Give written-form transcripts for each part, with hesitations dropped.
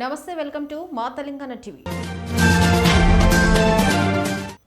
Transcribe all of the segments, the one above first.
నమస్తే, welcome to మా Telangana TV.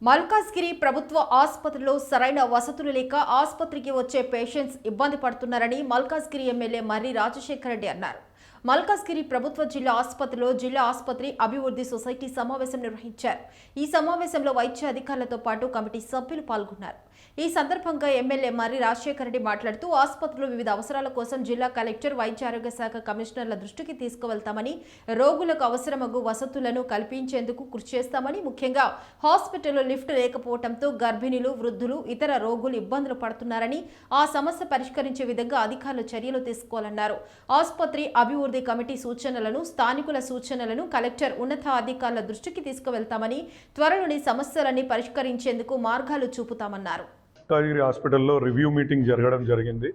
Malkajgiri ప్రభుత్వ ఆసుపత్రిలో సరైన వసతులు లేక ఆసుపత్రికి వచ్చే పేషెంట్స్ ఇబ్బంది పడుతున్నారని మల్కాజ్గిరి ఎమ్మెల్యే మర్రి రాజశేఖర రెడ్డి అన్నారు. మల్కాజ్గిరి ప్రభుత్వ జిల్లా ఆసుపత్రిలో జిల్లా ఆసుపత్రి అభివృద్ధి సొసైటీ సమావేశం నిర్వహించారు. ఈ సమావేశంలో వైద్య అధికారులతో పాటు కమిటీ సభ్యులు పాల్గొన్నారు. ఈ సందర్భంగా ఎమ్మెల్యే మర్రి రాజశేఖర రెడ్డి మాట్లాడుతూ ఆసుపత్రిలో వివిధ అవసరాల కోసం జిల్లా కలెక్టర్, వైద్య ఆరోగ్య శాఖ కమిషనర్ల దృష్టికి తీసుకువెళ్తామని, రోగులకు అవసరమగు వసతులను కల్పించేందుకు కృషి చేస్తామని, ముఖ్యంగా హాస్పిటల్లో లిఫ్ట్ లేకపోవడంతో గర్భిణీలు, వృద్ధులు, ఇతర రోగులు ఇబ్బందులు పడుతున్నారని, ఆ సమస్య పరిష్కరించే విధంగా అధికారులు చర్యలు తీసుకోవాలన్నారు. ఆసుపత్రి అభివృద్ధి కమిటీ సూచనలను, స్థానికుల సూచనలను కలెక్టర్, ఉన్నతాధికారుల దృష్టికి తీసుకువెళ్తామని, త్వరలోని సమస్యలన్నీ పరిష్కరించేందుకు మార్గాలు చూపుతామన్నారు. మల్కాజ్గిరి హాస్పిటల్లో రివ్యూ మీటింగ్ జరగడం జరిగింది.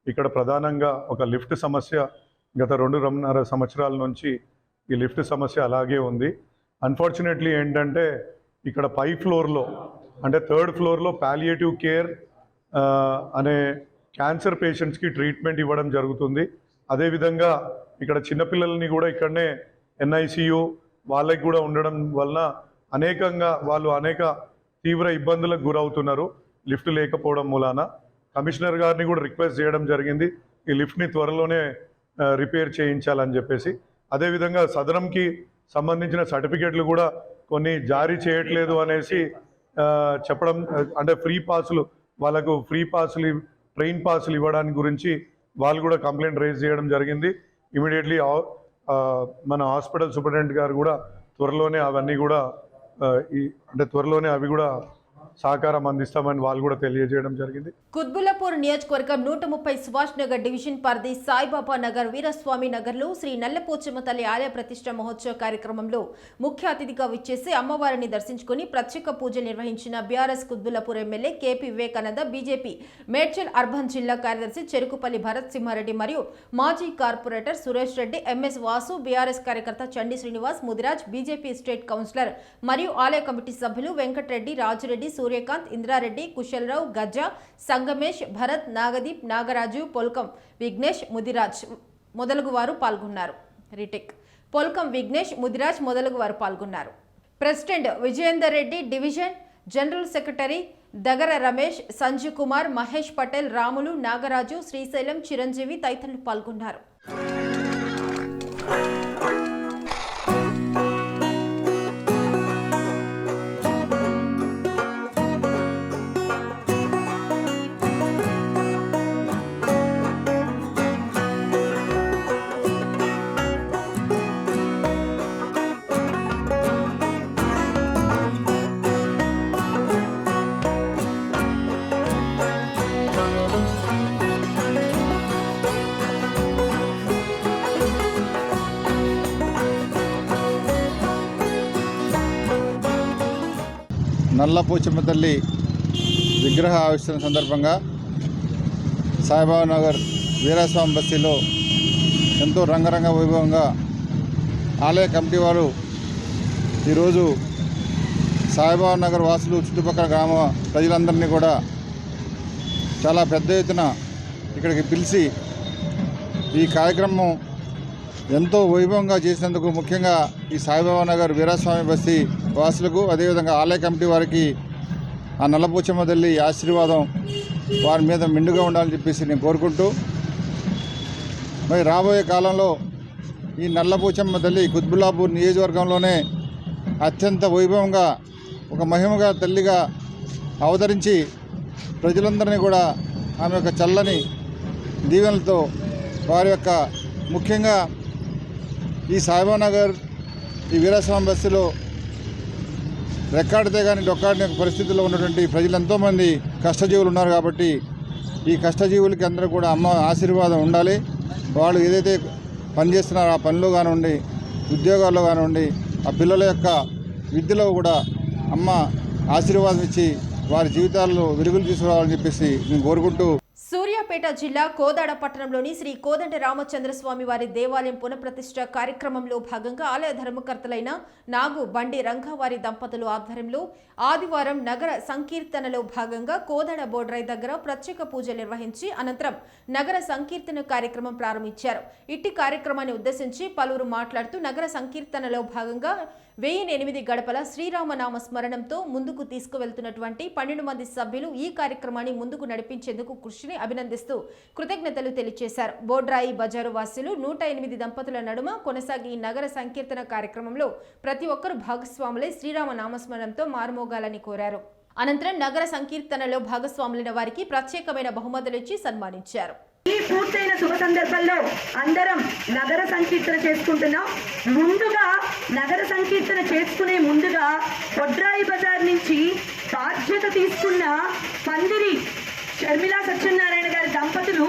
ఇక్కడ ప్రధానంగా ఒక లిఫ్ట్ సమస్య గత 2.5 సంవత్సరాల నుంచి ఈ లిఫ్ట్ సమస్య అలాగే ఉంది. అన్ఫార్చునేట్లీ ఏంటంటే ఇక్కడ పై ఫ్లోర్లో అంటే 3rd ఫ్లోర్లో పాలియేటివ్ కేర్ అనే క్యాన్సర్ పేషెంట్స్కి ట్రీట్మెంట్ ఇవ్వడం జరుగుతుంది. అదేవిధంగా ఇక్కడ చిన్నపిల్లల్ని కూడా ఇక్కడనే NICU వాళ్ళకి కూడా ఉండడం వలన వాళ్ళు అనేక తీవ్ర ఇబ్బందులకు గురవుతున్నారు లిఫ్ట్ లేకపోవడం మూలాన. కమిషనర్ గారిని కూడా రిక్వెస్ట్ చేయడం జరిగింది ఈ లిఫ్ట్ని త్వరలోనే రిపేర్ చేయించాలని చెప్పేసి. అదేవిధంగా సదనంకి సంబంధించిన సర్టిఫికేట్లు కూడా కొన్ని జారీ చేయట్లేదు అనేసి చెప్పడం, అంటే వాళ్ళకు ఫ్రీ పాసులు ట్రైన్ పాసులు ఇవ్వడానికి గురించి వాళ్ళు కూడా కంప్లైంట్ రైజ్ చేయడం జరిగింది. ఇమీడియట్లీ మన హాస్పిటల్ సూపరింటెండెంట్ గారు కూడా త్వరలోనే అవి కూడా సహకారం అందిస్తామని వాళ్ళు కూడా తెలియజేయడం జరిగింది. కుత్బుల్లాపూర్ నియోజకవర్గం 130 సుభాష్ నగర్ డివిజన్ పరిధి సాయిబాబా నగర్, వీరస్వామి నగర్లో శ్రీ నల్లపోచమ్మ తల్లి ఆలయ ప్రతిష్ట మహోత్సవ కార్యక్రమంలో ముఖ్య అతిథిగా విచ్చేసి అమ్మవారిని దర్శించుకుని ప్రత్యేక పూజలు నిర్వహించిన BRS Quthbullapur MLA KP Vivekananda, BJP Medchal urban జిల్లా కార్యదర్శి చెరుకుపల్లి భరత్ సింహారెడ్డి మరియు మాజీ corporator Suresh Reddy, MS Vasu, BRS కార్యకర్త Chandi Srinivas, Mudiraj, BJP state councillor మరియు ఆలయ కమిటీ సభ్యులు వెంకటరెడ్డి, రాజురెడ్డి, సూర్యకాంత్, ఇంద్రారెడ్డి, కుశలరావు, గజ్జా, సంగమేష్, భరత్, నాగదీప్, నాగరాజు, పొల్కం విఘ్నేష్, ముదిరాజ్ మొదలగు వారు పాల్గొన్నారు. President Vijayender Reddy, division general secretary Dagara Ramesh, Sanjeev Kumar, Mahesh Patel, Ramulu, Nagaraju, Srisailam, Chiranjeevi తదితరులు పాల్గొన్నారు. నల్లపోచమ్మ తల్లి విగ్రహ ఆవిష్కరణ సందర్భంగా సాయిబాబా నగర్ వీరస్వామి బస్తీలో ఎంతో రంగరంగ వైభవంగా ఆలయ కమిటీ వారు ఈరోజు సాయిబాబా నగర్ వాసులు, చుట్టుపక్కల గ్రామ ప్రజలందరినీ కూడా చాలా పెద్ద ఎత్తున ఇక్కడికి పిలిచి ఈ కార్యక్రమం ఎంతో వైభవంగా చేసినందుకు ముఖ్యంగా ఈ సాయిబాబా నగర్ వీరస్వామి బస్తీ వాసులకు, అదేవిధంగా ఆలయ కమిటీ వారికి ఆ నల్లపోచమ్మ తల్లి ఆశీర్వాదం వారి మీద మెండుగా ఉండాలని చెప్పేసి నేను కోరుకుంటూ, మరి రాబోయే కాలంలో ఈ నల్లపోచమ్మ తల్లి కుత్బుల్లాపూర్ నియోజకవర్గంలోనే అత్యంత వైభవంగా ఒక మహిమగా తల్లిగా అవతరించి ప్రజలందరినీ కూడా ఆమె యొక్క చల్లని దీవెనలతో వారి యొక్క ముఖ్యంగా ఈ సాయిబాబా నగర్ ఈ వీరస్వామి బస్తీలో రెక్కాడితే కానీ డొక్కాడిన పరిస్థితుల్లో ఉన్నటువంటి ప్రజలు ఎంతోమంది కష్టజీవులు ఉన్నారు. కాబట్టి ఈ కష్టజీవులకి అందరూ కూడా అమ్మ ఆశీర్వాదం ఉండాలి. వాళ్ళు ఏదైతే పనిచేస్తున్నారో ఆ పనిలో కానివ్వండి, ఉద్యోగాల్లో కానివ్వండి, ఆ పిల్లల యొక్క విద్యలో కూడా అమ్మ ఆశీర్వాదం ఇచ్చి వారి జీవితాల్లో వెలుగులు తీసుకురావాలని చెప్పేసి నేను కోరుకుంటూ సూర్యాపేట జిల్లా కోదాడ పట్టణంలోని శ్రీ కోదండ రామచంద్రస్వామి వారి దేవాలయం పునఃప్రతిష్ఠ కార్యక్రమంలో భాగంగా ఆలయ ధర్మకర్తలైన నాగు బండి రంగావారి దంపతులు ఆధ్వర్యంలో ఆదివారం నగర సంకీర్తనలో భాగంగా కోదాడ బోర్డరై దగ్గర ప్రత్యేక పూజలు నిర్వహించి అనంతరం నగర సంకీర్తన కార్యక్రమం ప్రారంభించారు. ఇట్టి కార్యక్రమాన్ని ఉద్దేశించి పలువురు మాట్లాడుతూ నగర సంకీర్తనలో భాగంగా 1008 గడపల శ్రీరామనామ స్మరణంతో ముందుకు తీసుకువెళ్తున్నటువంటి 12 మంది సభ్యులు ఈ కార్యక్రమాన్ని ముందుకు నడిపించేందుకు కృషిని అభినందిస్తూ కృతజ్ఞతలు తెలియజేశారు. బోడ్రాయి బజారు వాసులు 108 దంపతుల నడుమ కొనసాగి ఈ నగర సంకీర్తన కార్యక్రమంలో ప్రతి ఒక్కరూ భాగస్వాములై శ్రీరామ నామస్మరణంతో మారుమోగాలని కోరారు. అనంతరం నగర సంకీర్తనలో భాగస్వాములైన వారికి ప్రత్యేకమైన బహుమతులు ఇచ్చి సన్మానించారు. ఈ పూర్తయిన శుభ సందర్భంలో అందరం నగర సంకీర్తన చేసుకుంటున్నాం. ముందుగా నగర సంకీర్తన చేసుకునే ముందుగా బొడ్రాయి బజార్ నుంచి బాధ్యత తీసుకున్న పందిరి షర్మిలా సత్యనారాయణ గారి దంపతులు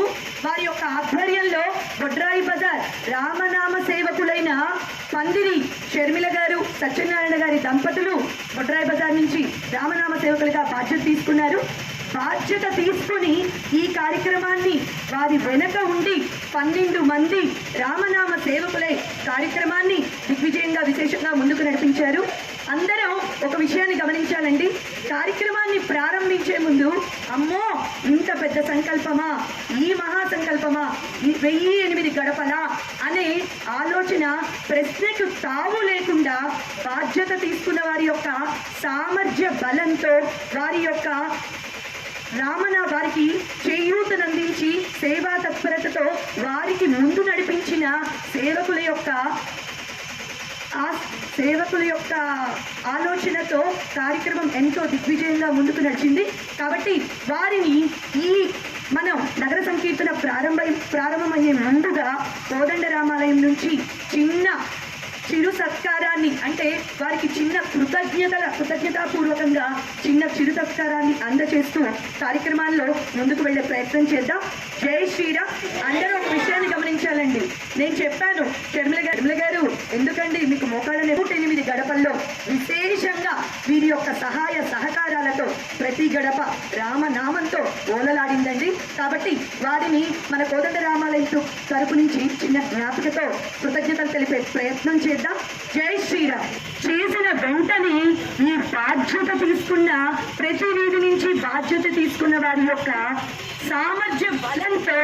వారి యొక్క ఆధ్వర్యంలో బొడ్రాయి బజార్ రామనామ సేవకులైన పందిరి షర్మిల గారు సత్యనారాయణ గారి దంపతులు బొడ్రాయి బజార్ నుంచి రామనామ సేవకులుగా బాధ్యత తీసుకున్నారు. బాధ్యత తీసుకుని ఈ కార్యక్రమాన్ని వారి వెనక ఉండి 12 మంది రామనామ సేవకులై కార్యక్రమాన్ని దిగ్విజయంగా విశేషంగా ముందుకు నడిపించారు. అందరం ఒక విషయాన్ని గమనించాలండి. కార్యక్రమాన్ని ప్రారంభించే ముందు అమ్మో ఇంత పెద్ద సంకల్పమా, ఈ మహా సంకల్పమా, 1008 గడపలా అనే ఆలోచన ప్రశ్నకు తావు లేకుండా బాధ్యత తీసుకున్న వారి యొక్క సామర్థ్య బలంతో వారి యొక్క వారికి చేయూతనందించి సేవా తత్పరతతో వారికి ముందు నడిపించిన సేవకుల యొక్క ఆలోచనతో కార్యక్రమం ఎంతో దిగ్విజయంగా ముందుకు నడిచింది. కాబట్టి వారిని ఈ మనం నగర సంకీర్తన ప్రారంభమయ్యే ముందుగా కోదండ రామాలయం నుంచి చిరు సత్కారాన్ని, అంటే వారికి చిన్న కృతజ్ఞతాపూర్వకంగా చిన్న చిరు సత్కారాన్ని అందజేస్తూ కార్యక్రమాల్లో ముందుకు వెళ్లే ప్రయత్నం చేద్దాం. జై శ్రీరామ్. అందరూ ఒక విషయాన్ని గమనించాలండి. నేను చెప్పాను షర్మిల గారు ఎందుకండి మీకు మోకాళ్ళనే 108 గడపల్లో విశేషంగా వీరి యొక్క సహాయ సహకారాలతో ప్రతి గడప రామనామంతో ఓలలాడిందండి. కాబట్టి వారిని మన కోదండ రామాలయం తరపు నుంచి చిన్న జ్ఞాపికతో కృతజ్ఞతలు తెలిపే ప్రయత్నం చేద్దాం. జై శ్రీరామ్. చేసిన వెంటనే ఈ బాధ్యత తీసుకున్న ప్రతి వీధి నుంచి బాధ్యత తీసుకున్న వారి యొక్క సామర్థ్య బలంతో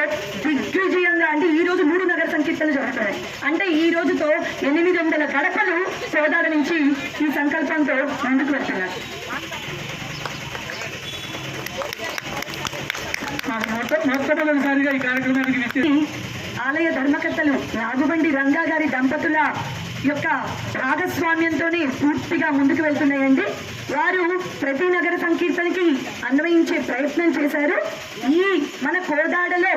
దిగ్విజయంగా, అంటే ఈ రోజు 3 నగర సంకీర్తనలు జరుగుతాయి. అంటే ఈ రోజుతో 800 గడపలు సోదాల నుంచి ఈ సంకల్పంతో ముందుకు వెళ్తున్నారు. మొట్టమొదటిసారిగా ఈ కార్యక్రమానికి ఆలయ ధర్మకర్తలు నాగుబండి రంగా గారి దంపతుల యొక్క భాగస్వామ్యంతోనే పూర్తిగా ముందుకు వెళ్తున్నాయండి. వారు ప్రతి నగర సంకీర్తనకి అన్వయించే ప్రయత్నం చేశారు. ఈ మన కోదాడలో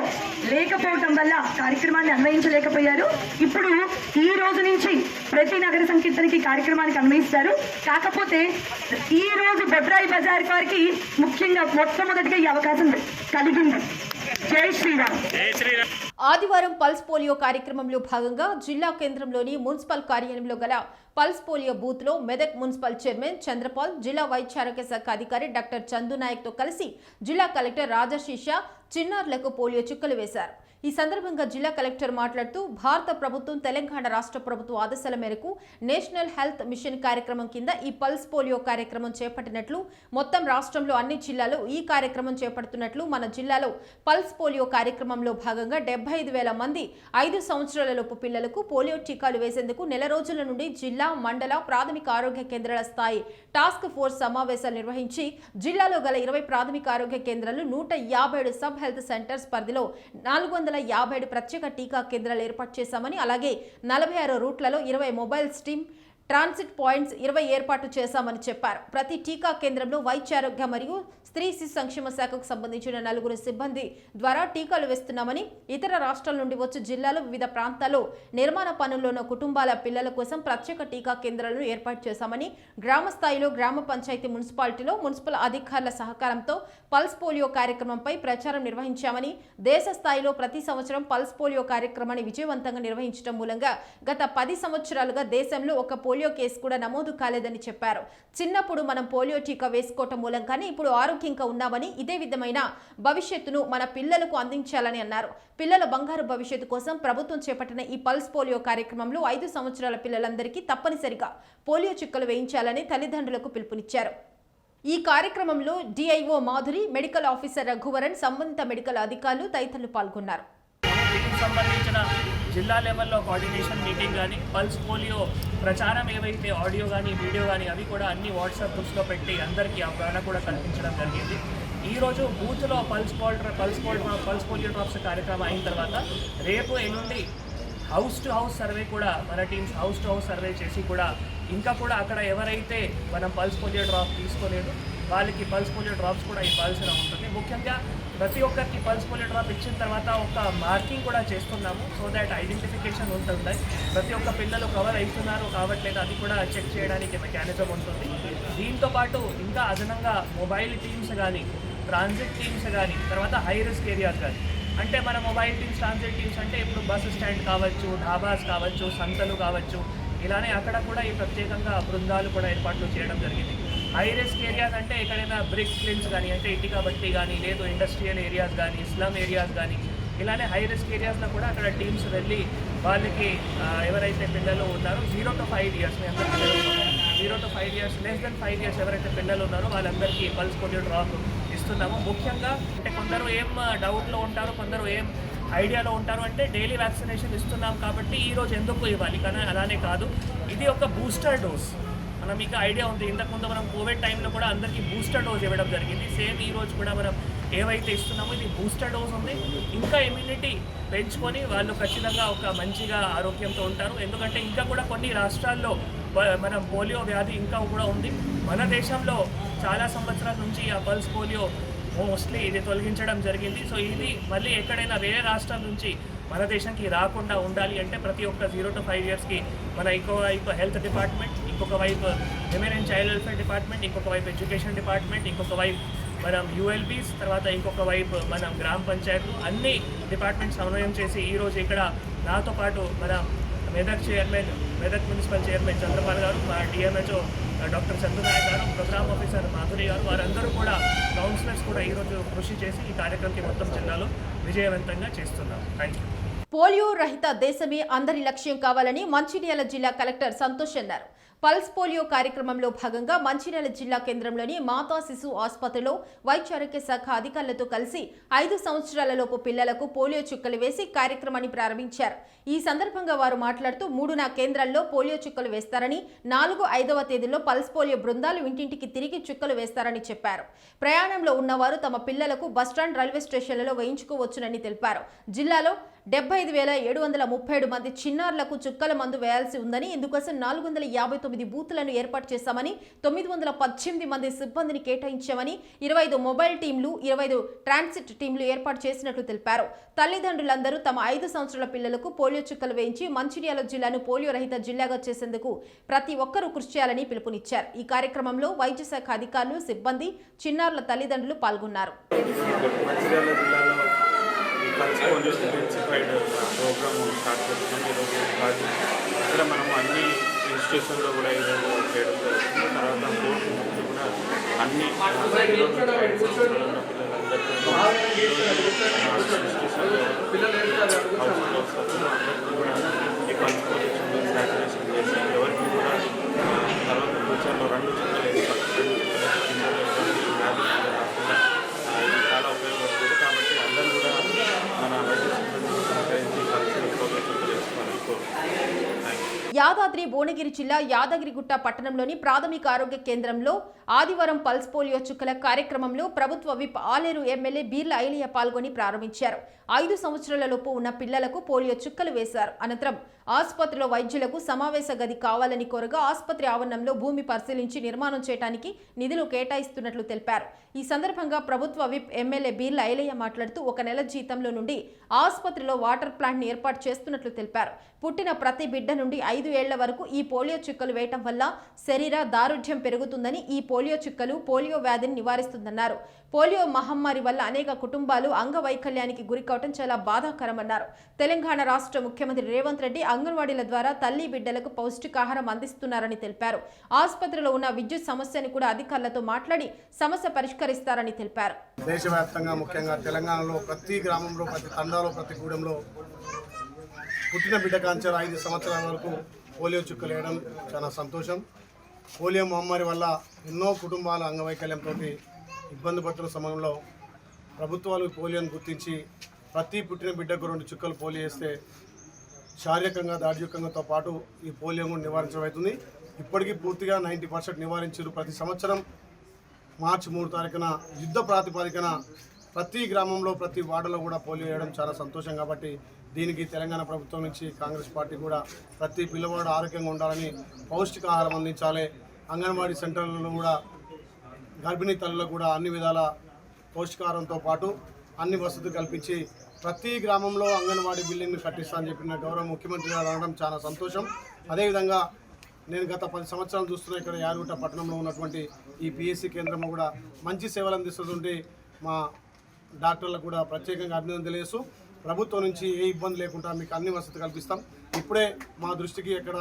లేకపోవటం వల్ల కార్యక్రమాన్ని అన్వయించలేకపోయారు. ఇప్పుడు ఈ రోజు నుంచి ప్రతి నగర సంకీర్తనకి కార్యక్రమానికి అన్వయిస్తారు. కాకపోతే ఈ రోజు బొడ్రాయి బజార్ వారికి ముఖ్యంగా మొట్టమొదటిగా ఈ అవకాశం కలిగింది. జై శ్రీరామ్. ఆదివారం పల్స్ పోలియో కార్యక్రమంలో భాగంగా జిల్లా కేంద్రంలోని మున్సిపల్ కార్యాలయంలో గల పల్స్ పోలియో బూత్ లో మెదక్ మున్సిపల్ చైర్మన్ చంద్రపాల్, జిల్లా వైద్య ఆరోగ్య శాఖ అధికారి డాక్టర్ చందు నాయక్ తో కలిసి జిల్లా కలెక్టర్ రాజశీష చిన్నారులకు పోలియో చుక్కలు వేశారు. ఈ సందర్భంగా జిల్లా కలెక్టర్ మాట్లాడుతూ భారత ప్రభుత్వం తెలంగాణ రాష్ట్ర ప్రభుత్వ ఆదేశాల మేరకు నేషనల్ హెల్త్ మిషన్ కార్యక్రమం కింద ఈ పల్స్ పోలియో కార్యక్రమం చేపట్టినట్లు, మొత్తం రాష్ట్రంలో అన్ని జిల్లాలో ఈ కార్యక్రమం చేపడుతున్నట్లు, మన జిల్లాలో పల్స్ పోలియో కార్యక్రమంలో భాగంగా 75,000 మంది 5 సంవత్సరాలలోపు పిల్లలకు పోలియో టీకాలు వేసేందుకు నెల రోజుల నుండి జిల్లా, మండల, ప్రాథమిక ఆరోగ్య కేంద్రాల స్థాయి టాస్క్ ఫోర్స్ సమావేశాలు నిర్వహించి జిల్లాలో గల 20 ప్రాథమిక ఆరోగ్య కేంద్రాలు, 157 సబ్ హెల్త్ సెంటర్స్ పరిధిలో 457 ప్రత్యేక టీకా కేంద్రాలు ఏర్పాటు చేశామని, అలాగే 46 రూట్లలో 20 మొబైల్ స్టీమ్ ట్రాన్సిట్ పాయింట్స్ 20 ఏర్పాటు చేశామని చెప్పారు. ప్రతి టీకా కేంద్రంలో వైద్యారోగ్య మరియు స్త్రీ శిశు సంక్షేమ శాఖకు సంబంధించిన 4 సిబ్బంది ద్వారా టీకాలు వేస్తున్నామని, ఇతర రాష్ట్రాల నుండి వచ్చే జిల్లాలో వివిధ ప్రాంతాల్లో నిర్మాణ పనుల్లోని కుటుంబాల పిల్లల కోసం ప్రత్యేక టీకా కేంద్రాలను ఏర్పాటు చేశామని, గ్రామ స్థాయిలో గ్రామ పంచాయతీ, మున్సిపాలిటీలో మున్సిపల్ అధికారుల సహకారంతో పల్స్ పోలియో కార్యక్రమంపై ప్రచారం నిర్వహించామని, దేశ స్థాయిలో ప్రతి సంవత్సరం పల్స్ పోలియో కార్యక్రమాన్ని విజయవంతంగా నిర్వహించడం మూలంగా గత 10 సంవత్సరాలుగా దేశంలో ఒక పోలియో పోలియో కేసు కూడా నమోదు కాలేదని చెప్పారు. చిన్నప్పుడు మనం పోలియో టీకా వేసుకోవటం మూలంగానే ఇప్పుడు ఆరోగ్యంగా ఉన్నామని, ఇదే విధమైన భవిష్యత్తును మన పిల్లలకు అందించాలని అన్నారు. పిల్లల బంగారు భవిష్యత్తు కోసం ప్రభుత్వం చేపట్టిన ఈ పల్స్ పోలియో కార్యక్రమంలో 5 సంవత్సరాల పిల్లలందరికీ తప్పనిసరిగా పోలియో చుక్కలు వేయించాలని తల్లిదండ్రులకు పిలుపునిచ్చారు. ఈ కార్యక్రమంలో DIO Madhuri, medical officer Raghuvaran, సంబంధిత మెడికల్ అధికారులు తదితరులు పాల్గొన్నారు. దీనికి సంబంధించిన జిల్లా లెవెల్లో కోఆర్డినేషన్ మీటింగ్ కానీ, పల్స్ పోలియో ప్రచారం ఏవైతే ఆడియో కానీ వీడియో కానీ అవి కూడా అన్ని వాట్సాప్ గ్రూప్స్లో పెట్టి అందరికీ అవగాహన కూడా కల్పించడం జరిగింది. ఈరోజు బూత్లో పల్స్ పోలియో డ్రాప్స్ కార్యక్రమం అయిన తర్వాత రేపు ఎల్లుండి హౌస్ టు హౌస్ సర్వే కూడా మన teams house to house survey చేసి కూడా ఇంకా కూడా అక్కడ ఎవరైతే మనం పల్స్ పోలియో డ్రాప్ తీసుకోలేదు వాళ్ళకి పల్స్ పోలియో డ్రాప్స్ కూడా ఇవ్వాల్సిన ఉంటుంది. ముఖ్యంగా ప్రతి ఒక్కరికి పల్స్ పోలియో డ్రాప్ ఇచ్చిన తర్వాత ఒక మార్కింగ్ కూడా చేస్తున్నాము, సో దాట్ ఐడెంటిఫికేషన్ ఉంటుంది. ప్రతి ఒక్క పిల్లలు కవర్ అవుతున్నారు కావట్లేదు అది కూడా చెక్ చేయడానికి మెకానిజం ఉంటుంది. దీంతోపాటు ఇంకా అదనంగా మొబైల్ టీమ్స్ కానీ, ట్రాన్సిట్ టీమ్స్ కానీ, తర్వాత హై రిస్క్ ఏరియాస్ కానీ, అంటే మన మొబైల్ టీమ్స్, ట్రాన్సిట్ టీమ్స్ అంటే ఇప్పుడు బస్ స్టాండ్ కావచ్చు, ఢాబాస్ కావచ్చు, సంతలు కావచ్చు, ఇలానే అక్కడ కూడా ఈ ప్రత్యేకంగా బృందాలు కూడా ఏర్పాట్లు చేయడం జరిగింది. హై రిస్క్ ఏరియాస్ అంటే ఎక్కడైనా బ్రిక్ క్లిన్స్ కానీ, అంటే ఇటుక బట్టి కానీ, లేదు ఇండస్ట్రియల్ ఏరియాస్ కానీ, స్లమ్ ఏరియాస్ కానీ, ఇలానే హై రిస్క్ ఏరియాస్లో కూడా అక్కడ టీమ్స్ వెళ్ళి వాళ్ళకి ఎవరైతే పిల్లలు ఉన్నారో 0 to 5 years 0 to 5 years, less than 5 years ఎవరైతే పిల్లలు ఉన్నారో వాళ్ళందరికీ పల్స్ పోలియో డ్రాప్ ఇస్తున్నాము. ముఖ్యంగా అంటే కొందరు ఏం డౌట్లో ఉంటారు, కొందరు ఏం ఐడియాలో ఉంటారు, అంటే డైలీ వ్యాక్సినేషన్ ఇస్తున్నాం కాబట్టి ఈరోజు ఎందుకు ఇవ్వాలి, కానీ అలానే కాదు, ఇది ఒక బూస్టర్ డోస్. మనం మీకు ఐడియా ఉంది, ఇంతకుముందు మనం కోవిడ్ టైంలో కూడా అందరికీ బూస్టర్ డోస్ ఇవ్వడం జరిగింది. సేమ్ ఈరోజు కూడా మనం ఏవైతే ఇస్తున్నామో ఇది బూస్టర్ డోస్ ఉంది. ఇంకా ఇమ్యూనిటీ పెంచుకొని వాళ్ళు ఖచ్చితంగా ఒక మంచిగా ఆరోగ్యంతో ఉంటారు. ఎందుకంటే ఇంకా కూడా కొన్ని రాష్ట్రాల్లో మనం పోలియో వ్యాధి ఇంకా కూడా ఉంది. మన దేశంలో చాలా సంవత్సరాల నుంచి ఆ పల్స్ పోలియో మోస్ట్లీ ఇది తొలగించడం జరిగింది. సో ఇది మళ్ళీ ఎక్కడైనా వేరే రాష్ట్రాల నుంచి మన దేశానికి రాకుండా ఉండాలి అంటే ప్రతి ఒక్క 0 to 5 yearsకి మన ఇంకో వైపు హెల్త్ డిపార్ట్మెంట్, ఇంకొక వైపు women and child welfare department, ఇంకొక వైపు ఎడ్యుకేషన్ డిపార్ట్మెంట్, ఇంకొక వైపు మనం యూఎల్బీస్, తర్వాత ఇంకొక వైపు మనం గ్రామ పంచాయతీలు, అన్ని డిపార్ట్మెంట్స్ సమన్వయం చేసి ఈరోజు ఇక్కడ నాతో పాటు మన మెదక్ మున్సిపల్ చైర్మన్ చంద్రపాల్ గారు, మా డిఎంహెచ్ఓ డాక్టర్ చంద్రనాయక్ గారు, ప్రోగ్రామ్ ఆఫీసర్ మాధురి గారు, వారందరూ కూడా కౌన్సిలర్స్ కూడా ఈరోజు కృషి చేసి ఈ కార్యక్రమాన్ని మొత్తం జిల్లాలో విజయవంతంగా చేస్తున్నాం. Thank you. పోలియో రహిత దేశమే అందరి లక్ష్యం కావాలని మంచిర్యాల జిల్లా కలెక్టర్ సంతోష్ అన్నారు. పల్స్ పోలియో కార్యక్రమంలో భాగంగా మంచిర్యాల జిల్లా కేంద్రంలోని మాతా శిశు ఆసుపత్రిలో వైద్య ఆరోగ్య శాఖ అధికారులతో కలిసి 5 సంవత్సరాలలోపు పిల్లలకు పోలియో చుక్కలు వేసి కార్యక్రమాన్ని ప్రారంభించారు. ఈ సందర్భంగా వారు మాట్లాడుతూ 3 కేంద్రాల్లో పోలియో చుక్కలు వేస్తారని, 4, 5వ తేదీలో పల్స్ పోలియో బృందాలు ఇంటింటికి తిరిగి చుక్కలు వేస్తారని చెప్పారు. ప్రయాణంలో ఉన్నవారు తమ పిల్లలకు బస్టాండ్, రైల్వే స్టేషన్లలో వేయించుకోవచ్చునని తెలిపారు. జిల్లాలో 75,737 మంది చిన్నారులకు చుక్కల మందు వేయాల్సి ఉందని, ఇందుకోసం 459 బూతులను ఏర్పాటు చేశామని, 918 మంది సిబ్బందిని కేటాయించామని, 25 మొబైల్ టీంలు, 25 ట్రాన్సిట్ టీంలు ఏర్పాటు చేసినట్లు తెలిపారు. తల్లిదండ్రులందరూ తమ 5 సంవత్సరాల పిల్లలకు పోలియో చుక్కలు వేయించి మంచిర్యాల జిల్లాను పోలియో రహిత జిల్లాగా చేసేందుకు ప్రతి ఒక్కరూ కృషి చేయాలని పిలుపునిచ్చారు. ఈ కార్యక్రమంలో వైద్య శాఖ అధికారులు, సిబ్బంది, చిన్నారుల తల్లిదండ్రులు పాల్గొన్నారు. Pulse polio intensified programme start చేస్తున్నాం ఈరోజు కాదు. ఇక్కడ మనం అన్ని ఇన్స్టిట్యూషన్లో కూడా ఈరోజు చేయడం జరుగుతుంది. తర్వాత కోర్టు నుంచి కూడా అన్ని 5 సంవత్సరాలు ఉన్న పిల్లలందరికీ కూడా ఈ పల్స్ పోలియో శాచురేషన్ చేసి ఎవరికి కూడా తర్వాత ఫ్యూచర్లో 2 చుక్కలు రాకుండా చాలా ఉపయోగపడుతుంది. కాబట్టి అందరూ కూడా మన యాదాద్రి భువనగిరి జిల్లా యాదగిరిగుట్ట పట్టణంలోని ప్రాథమిక ఆరోగ్య కేంద్రంలో ఆదివారం పల్స్ పోలియో చుక్కల కార్యక్రమంలో ప్రభుత్వ విప్ ఆలేరు ఎమ్మెల్యే బీర్ల ఐలియా పాల్గొని ప్రారంభించారు. 5 సంవత్సరాలలోపు ఉన్న పిల్లలకు పోలియో చుక్కలు వేశారు. అనంతరం ఆసుపత్రిలో వైద్యులకు సమావేశ గది కావాలని కోరగా ఆసుపత్రి ఆవరణంలో భూమి పరిశీలించి నిర్మాణం చేయడానికి నిధులు కేటాయిస్తున్నట్లు తెలిపారు. ఈ సందర్భంగా ప్రభుత్వ విప్ ఎమ్మెల్యే బీర్ల ఐలయ్య మాట్లాడుతూ 1 నెల జీతంలో నుండి ఆసుపత్రిలో వాటర్ ప్లాంట్ ని ఏర్పాటు చేస్తున్నట్లు తెలిపారు. పుట్టిన ప్రతి బిడ్డ నుండి 5 ఏళ్ల వరకు ఈ పోలియో చుక్కలు వేయటం వల్ల శరీర దారుఢ్యం పెరుగుతుందని, ఈ పోలియో చుక్కలు పోలియో వ్యాధిని నివారిస్తుందన్నారు. పోలియో మహమ్మారి వల్ల అనేక కుటుంబాలు అంగవైకల్యానికి గురికావటం కావటం చాలా బాధాకరమన్నారు. తెలంగాణ రాష్ట్ర ముఖ్యమంత్రి రేవంత్ రెడ్డి అంగన్వాడీల ద్వారా తల్లి బిడ్డలకు పౌష్టికాహారం అందిస్తున్నారని తెలిపారు. ఆసుపత్రిలో ఉన్న విద్యుత్ సమస్యను కూడా అధికారులతో మాట్లాడి సమస్య పరిష్కరిస్తారని తెలిపారు. దేశవ్యాప్తంగా ముఖ్యంగా తెలంగాణలో ప్రతి గ్రామంలో, ప్రతి తండాలో, ప్రతి గూడెంలో పుట్టిన బిడ్డ కాంచారు 5 సంవత్సరాల వరకు పోలియో చుక్కలు వేయడం చాలా సంతోషం. పోలియో మహమ్మారి వల్ల ఎన్నో కుటుంబాల అంగవైకల్యంతో ఇబ్బంది పడుతున్న సమయంలో ప్రభుత్వాలు పోలియోను గుర్తించి ప్రతి పుట్టిన బిడ్డకు 2 చుక్కలు పోలియో వేస్తే శారీరకంగా దార్ఢ్యంతో పాటు ఈ పోలియో కూడా నివారించడం అవుతుంది. ఇప్పటికీ పూర్తిగా 90% నివారించారు. ప్రతి సంవత్సరం మార్చి 3 తారీఖున యుద్ధ ప్రాతిపదికన ప్రతి గ్రామంలో, ప్రతి వార్డులో కూడా పోలియో వేయడం చాలా సంతోషం. కాబట్టి దీనికి తెలంగాణ ప్రభుత్వం నుంచి కాంగ్రెస్ పార్టీ కూడా ప్రతి పిల్లవాడు ఆరోగ్యంగా ఉండాలని పౌష్టికాహారం అందించాలి. అంగన్వాడీ సెంటర్లలో కూడా గర్భిణీ తల్లులకు కూడా అన్ని విధాల పౌష్టికాహారంతో పాటు అన్ని వసతులు కల్పించి ప్రతి గ్రామంలో అంగన్వాడీ బిల్డింగ్ని కట్టిస్తానని చెప్పిన గౌరవ ముఖ్యమంత్రి గారు అనడం చాలా సంతోషం. అదేవిధంగా నేను గత 10 సంవత్సరాలు చూస్తున్న ఇక్కడ యాదగిరిగుట్ట పట్టణంలో ఉన్నటువంటి ఈ పిఎస్సి కేంద్రంలో కూడా మంచి సేవలు అందిస్తుంటే మా డాక్టర్లకు కూడా ప్రత్యేకంగా అభినందన తెలియజేస్తూ ప్రభుత్వం నుంచి ఏ ఇబ్బంది లేకుండా మీకు అన్ని వసతులు కల్పిస్తాం. ఇప్పుడే మా దృష్టికి ఇక్కడ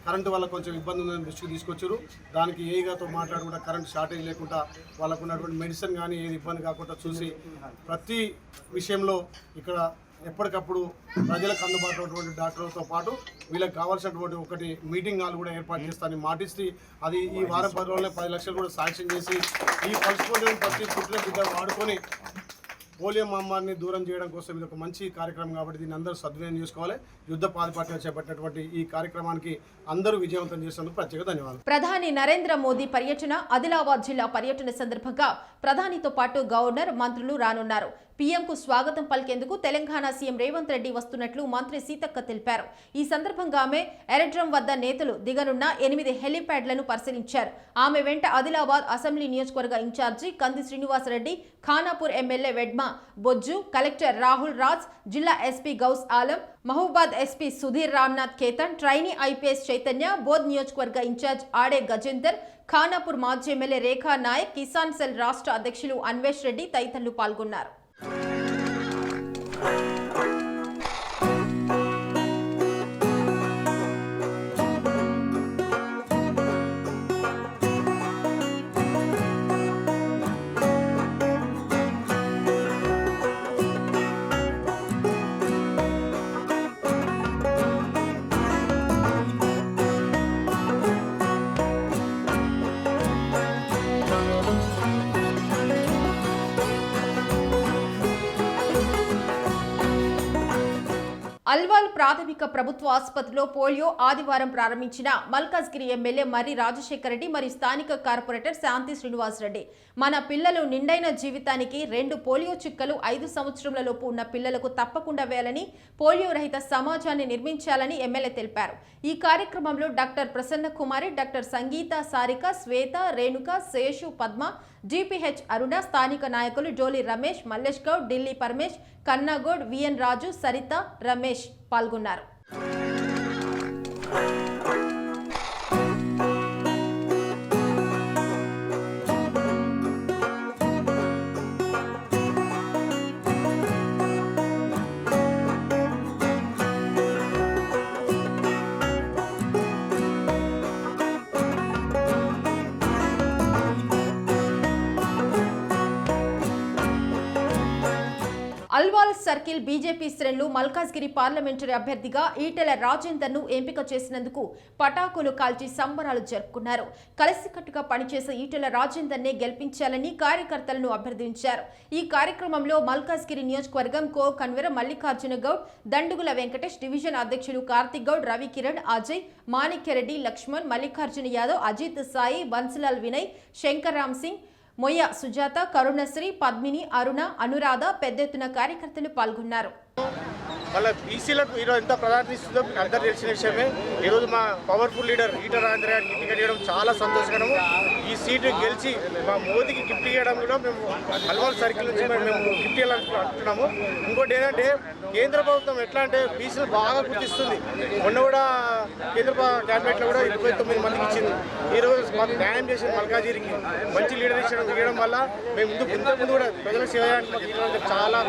కరెంటు వల్ల కొంచెం ఇబ్బంది ఉందని దృష్టికి తీసుకొచ్చారు. దానికి ఏఈగాతో మాట్లాడి కూడా కరెంట్ షార్టేజ్ లేకుండా వాళ్ళకు ఉన్నటువంటి మెడిసిన్ కానీ ఏది ఇబ్బంది కాకుండా చూసి ప్రతి విషయంలో ఇక్కడ ఎప్పటికప్పుడు ప్రజలకు అందుబాటులో ఉన్నటువంటి డాక్టర్లతో పాటు వీళ్ళకి కావాల్సినటువంటి ఒకటి మీటింగ్ హాల్ కూడా ఏర్పాటు చేస్తానని మాటిస్తే అది ఈ వారం 10 రోజుల్లో 10 లక్షలు కూడా శాంక్షన్ చేసి ఈ పల్స్ పోలియో ప్రతి పుట్టిన బిడ్డ వాడుకొని పోలియో మహమ్మారిని దూరం చేయడం కోసం ఇది ఒక మంచి కార్యక్రమం కాబట్టి దీన్ని అందరూ సద్వినియోగం చేసుకోవాలి. యుద్ధ ప్రాతిపదికన చేపట్టినటువంటి ఈ కార్యక్రమానికి అందరూ విజయవంతం చేసినందుకు ప్రత్యేక ధన్యవాదాలు. ప్రధాని నరేంద్ర మోదీ పర్యటన ఆదిలాబాద్ జిల్లా పర్యటన సందర్భంగా ప్రధానితో పాటు గవర్నర్, మంత్రులు రానున్నారు. పీఎంకు స్వాగతం పలికేందుకు తెలంగాణ సీఎం రేవంత్ రెడ్డి వస్తున్నట్లు మంత్రి సీతక్క తెలిపారు. ఈ సందర్భంగా ఆమె ఎరడ్రం వద్ద నేతలు దిగనున్న 8 హెలీప్యాడ్లను పరిశీలించారు. ఆమె వెంట ఆదిలాబాద్ అసెంబ్లీ నియోజకవర్గ incharge Kandi Srinivasa Reddy, Khanapur MLA Vedma Bojju, collector Rahul Raj, జిల్లా SP Ghouse Alam, Mahabubabad SP Sudheer Ramnath Ketan, trainee IPS Chaitanya, Boath నియోజకవర్గ ఇన్ఛార్జ్ ఆడే గజేందర్, ఖానాపూర్ మాజీ ఎమ్మెల్యే రేఖా నాయక్, కిసాన్ సెల్ రాష్ట్ర అధ్యక్షులు అన్వేష్ రెడ్డి తదితరులు పాల్గొన్నారు. అల్వాల్ ప్రాథమిక ప్రభుత్వ ఆసుపత్రిలో పోలియో ఆదివారం ప్రారంభించిన మల్కాజ్గిరి ఎమ్మెల్యే మర్రి రాజశేఖర రెడ్డి మరియు స్థానిక కార్పొరేటర్ శాంతి శ్రీనివాస్ రెడ్డి మన పిల్లలు నిండైన జీవితానికి 2 పోలియో చుక్కలు 5 సంవత్సరములలోపు ఉన్న పిల్లలకు తప్పకుండా వేయాలని, పోలియో రహిత సమాజాన్ని నిర్మించాలని ఎమ్మెల్యే తెలిపారు. ఈ కార్యక్రమంలో డాక్టర్ ప్రసన్న కుమారి, డాక్టర్ సంగీత, సారిక, శ్వేత, రేణుక, శేషు, పద్మ, జీపీహెచ్ అరుణ, స్థానిక నాయకులు డోలి రమేష్, మల్లేష్ గౌడ్, ఢిల్లీ పరమేష్, కన్నాగౌడ్, విఎన్ రాజు, సరిత, రమేష్ పాల్గొన్నారు. అల్వాల్ సర్కిల్ బీజేపీ శ్రేణులు మల్కాజ్గిరి పార్లమెంటరీ అభ్యర్థిగా ఈటెల రాజేందర్ను ఎంపిక చేసినందుకు పటాకులు కాల్చి సంబరాలు జరుపుకున్నారు. కలిసికట్టుగా పనిచేసే ఈటెల రాజేందర్నే గెలిపించాలని కార్యకర్తలను అభ్యర్థించారు. ఈ కార్యక్రమంలో మల్కాజ్గిరి నియోజకవర్గం co convener Mallikarjuna Goud, Dandugula Venkatesh, division అధ్యక్షులు కార్తిక్ గౌడ్, రవికిరణ్, అజయ్, మాణిక్యరెడ్డి, లక్ష్మణ్, మల్లికార్జున యాదవ్, అజిత్ సాయి, బన్సులాల్ వినయ్, శంకర్ రామ్ సింగ్, మొయ్య సుజాత, కరుణశ్రీ, పద్మిని, అరుణ, అనురాధ పెద్ద ఎత్తున కార్యకర్తలు పాల్గొన్నారు. మళ్ళీ బీసీలకు ఈరోజు ఎంత ప్రాధాన్యత ఇస్తుందో మీకు అందరూ తెలిసిన విషయమే. ఈరోజు మా పవర్ఫుల్ లీడర్ ఈటల రాజేందర్ గారికి టికెట్ ఇవ్వడం చాలా సంతోషకరము. ఈ సీటు గెలిచి మా మోదీకి గిఫ్ట్ ఇవ్వడం కూడా మేము అల్వాల్ సర్కిల్ నుంచి మేము గిఫ్ట్ ఇవ్వాలనుకుంటున్నాము. ఇంకోటి ఏంటంటే కేంద్ర ప్రభుత్వం ఎట్లా అంటే బీసీలు బాగా గుర్తిస్తుంది. మొన్న కూడా కేంద్ర క్యాబినెట్లో కూడా 29 మందికి ఇచ్చింది. ఈరోజు మాకు న్యాయం చేసింది. మల్కాజిగిరికి మంచి లీడర్ ఇవ్వడం వల్ల మేము ముందు కూడా ప్రజలకు సేవ చేయడానికి మాకు ఈటల చాలా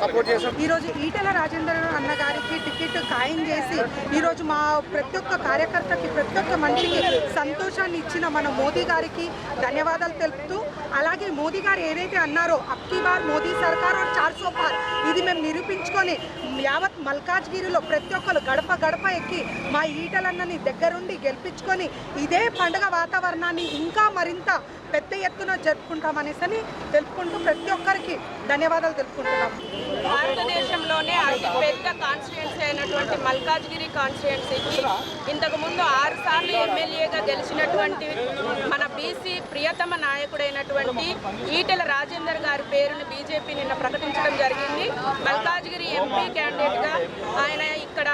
సపోర్ట్ చేస్తాం. ఈరోజు ఈటల రాజేందర్ అన్న గారికి టికెట్ ఖాయం చేసి ఈరోజు మా ప్రతి ఒక్క కార్యకర్తకి ప్రతి ఒక్క మనిషికి సంతోషాన్ని ఇచ్చిన మన మోదీ గారికి ధన్యవాదాలు తెలుపుతూ, అలాగే మోదీ గారు ఏదైతే అన్నారో అబ్కీ బార్ మోదీ సర్కార్ 400 పార్ ఇది మేము నిరూపించుకొని యావత్ మల్కాజ్గిరిలో ప్రతి ఒక్కరు గడప గడప ఎక్కి మా ఈటలన్నని దగ్గరుండి గెలిపించుకొని ఇదే పండుగ వాతావరణాన్ని ఇంకా మరింత పెద్ద ఎత్తున జరుపుకుంటామనేసి తెలుపుకుంటూ ప్రతి ఒక్కరికి ధన్యవాదాలు తెలుపుకుంటున్నాం. భారతదేశంలోనే అతి పెద్ద కాన్స్టిట్యుయెన్సీ అయినటువంటి మల్కాజ్గిరి కాన్స్టిట్యుయెన్సీకి ఇంతకుముందు 6 సార్లు ఎమ్మెల్యేగా గెలిచినటువంటి మన బీసీ ప్రియతమ నాయకుడైనటువంటి ఈటెల రాజేందర్ గారి పేరును బీజేపీ నిన్న ప్రకటించడం జరిగింది. మల్కాజ్గిరి ఎంపీ క్యాండిడేట్గా ఆయన ఇక్కడ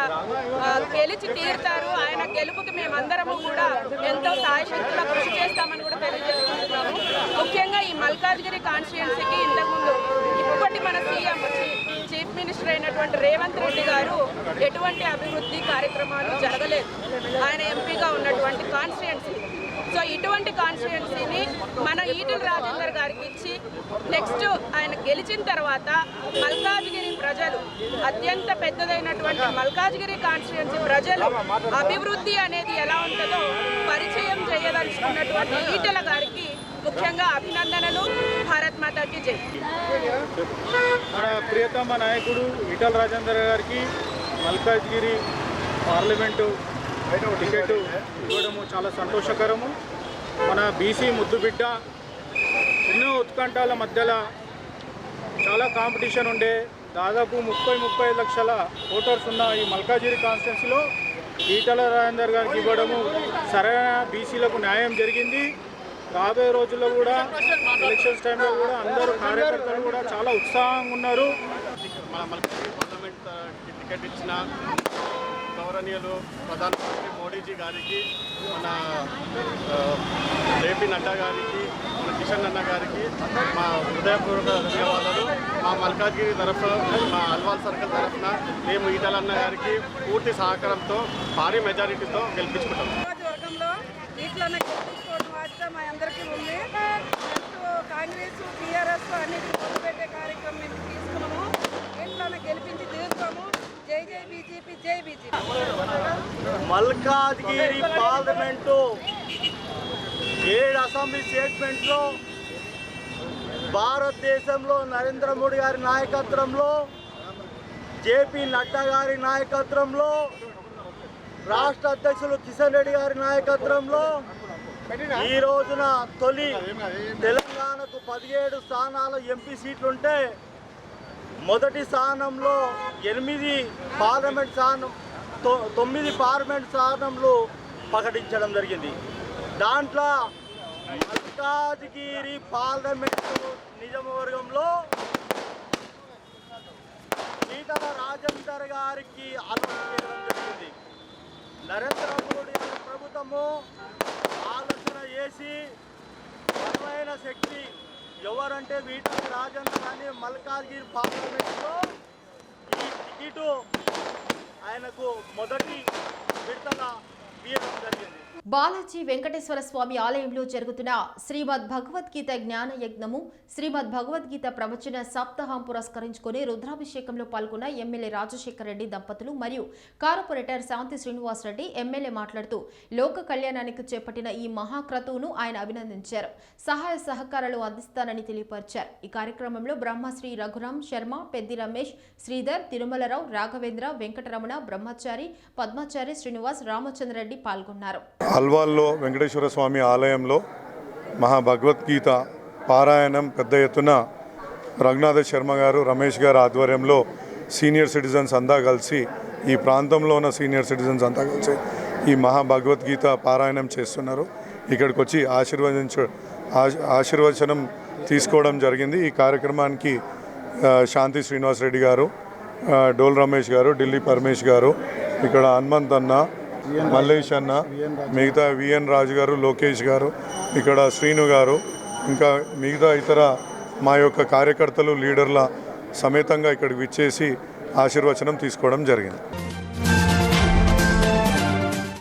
గెలిచి తీరుతారు. ఆయన గెలుపుకి మేమందరము కూడా ఎంతో సాయశక్తిగా కృషి చేస్తామని కూడా తెలియజేస్తున్నాము. ముఖ్యంగా ఈ మల్కాజ్గిరి కాన్స్టిట్యుయెన్సీకి ఇంతకుముందు ఇప్పటి మన సీఎం చీఫ్ మినిస్టర్ అయినటువంటి రేవంత్ రెడ్డి గారు ఎటువంటి అభివృద్ధి కార్యక్రమాలు జరగలేదు ఆయన ఎంపీగా ఉన్నటువంటి కాన్స్టిట్యుయెన్సీ. సో ఇటువంటి కాన్స్టిట్యుయెన్సీని మన ఈటెల రాజేందర్ గారికి ఇచ్చి నెక్స్ట్ ఆయన గెలిచిన తర్వాత మల్కాజ్గిరి ప్రజలు అత్యంత పెద్దదైనటువంటి మల్కాజ్గిరి కాన్స్టిట్యుయెన్సీ ప్రజలు అభివృద్ధి అనేది ఎలా ఉంటుందో పరిచయం చేయదలుచుకున్నటువంటి ఈటెల గారికి ముఖ్యంగా అభినందనలు. భారత్ మాతాకి జై. మన ప్రియతమ నాయకుడు ఈటల రాజేందర్ గారికి మల్కాజ్గిరి పార్లమెంటు టికెట్ ఇవ్వడము చాలా సంతోషకరము. మన బీసీ ముద్దుబిడ్డ ఎన్నో ఉత్కంఠాల మధ్యలో చాలా కాంపిటీషన్ ఉండే దాదాపు 30-35 లక్షల ఓటర్స్ ఉన్న ఈ మల్కాజ్గిరి కాన్స్టిట్యున్సీలో ఈటల రాజేందర్ గారికి ఇవ్వడము సరైన బీసీలకు న్యాయం జరిగింది. రాబోయే రోజుల్లో కూడా ఎలక్షన్స్ టైంలో కూడా అందరూ కార్యకర్తలు కూడా చాలా ఉత్సాహంగా ఉన్నారు. మన మల్కాజ్గిరి పార్లమెంట్ టికెట్ ఇచ్చిన గౌరవనీయులు ప్రధానమంత్రి మోడీజీ గారికి, మన జేపీ నడ్డా గారికి, మన కిషన్ అన్న గారికి మా హృదయపూర్వక ధన్యవాదాలు. మా మల్కాజ్గిరి తరఫున, మా అల్వాల్ సర్కిల్ తరఫున మేము ఈటలన్న గారికి పూర్తి సహకారంతో భారీ మెజారిటీతో గెలిపించుకుంటాం. వర్గంలో ఈటలన్న గెలిపించుకోవడం బాధ్యత మా అందరికీ ఉంది. నెక్స్ట్ కాంగ్రెస్ టీఆర్ఎస్ అన్నిటి మొదలుపెట్టే కార్యక్రమం మేము తీసుకున్నాము. ఈటలన్న గెలిపించి తీరుతాము. జై జై బీజేపీ, జై బీజేపీ. మల్కాజ్గిరి పార్లమెంటు 7 అసెంబ్లీ స్టేట్మెంట్లో భారతదేశంలో నరేంద్ర మోడీ గారి నాయకత్వంలో, జేపీ నడ్డా గారి నాయకత్వంలో, రాష్ట్ర అధ్యక్షులు కిషన్ రెడ్డి గారి నాయకత్వంలో ఈ రోజున తొలి తెలంగాణకు 17 స్థానాల ఎంపీ సీట్లుంటే మొదటి స్థానంలో 8 పార్లమెంట్ స్థానం 9 పార్లమెంట్ స్థానంలో ప్రకటించడం జరిగింది. దాంట్లో మల్కాజ్గిరి పార్లమెంటు నియోజకవర్గంలో ఈటల రాజేందర్ గారికి ఆలోచించడం జరిగింది. నరేంద్ర మోడీ గారి ప్రభుత్వము ఆలోచన చేసి బలమైన శక్తి ఎవరంటే ఈటల రాజేందర్ అని మల్కాజ్గిరి పార్లమెంట్లో ఈ టికెట్ ఆయనకు మొదటి విడతల ఇవ్వడం జరిగింది. బాలాజీ వెంకటేశ్వర స్వామి ఆలయంలో జరుగుతున్న శ్రీమద్ భగవద్గీత జ్ఞాన యజ్ఞము, శ్రీమద్ భగవద్గీత ప్రవచన సప్తాహం పురస్కరించుకుని రుద్రాభిషేకంలో పాల్గొన్న ఎమ్మెల్యే రాజశేఖర రెడ్డి దంపతులు మరియు కార్పొరేటర్ శాంతి శ్రీనివాసరెడ్డి ఎమ్మెల్యే మాట్లాడుతూ లోక కళ్యాణానికి చేపట్టిన ఈ మహాక్రతువును ఆయన అభినందించారు. సహాయ సహకారాలు అందిస్తానని తెలియపరిచారు. ఈ కార్యక్రమంలో బ్రహ్మశ్రీ రఘురాం శర్మ, పెద్ది రమేష్, శ్రీధర్, తిరుమలరావు, రాఘవేంద్ర, వెంకటరమణ, బ్రహ్మచారి, పద్మాచారి, శ్రీనివాస్, రామచంద్రరెడ్డి పాల్గొన్నారు. అల్వాల్లో వెంకటేశ్వర స్వామి ఆలయంలో మహాభగవద్గీత పారాయణం పెద్ద ఎత్తున రఘునాథ శర్మ గారు, రమేష్ గారు ఆధ్వర్యంలో సీనియర్ సిటిజన్స్ అంతా కలిసి, ఈ ప్రాంతంలో ఉన్న సీనియర్ సిటిజన్స్ అంతా కలిసి ఈ మహాభగవద్గీత పారాయణం చేస్తున్నారు. ఇక్కడికి వచ్చి ఆశీర్వచనం తీసుకోవడం జరిగింది. ఈ కార్యక్రమానికి శాంతి శ్రీనివాసరెడ్డి గారు, డోల్ రమేష్ గారు, ఢిల్లీ పరమేష్ గారు, ఇక్కడ హనుమంత్ అన్న, మల్లేష్ అన్న, మిగతా విఎన్ రాజు గారు, లోకేష్ గారు, ఇక్కడ శ్రీను గారు, ఇంకా మిగతా ఇతర మా యొక్క కార్యకర్తలు లీడర్ల సమేతంగా ఇక్కడికి విచ్చేసి ఆశీర్వచనం తీసుకోవడం జరిగింది.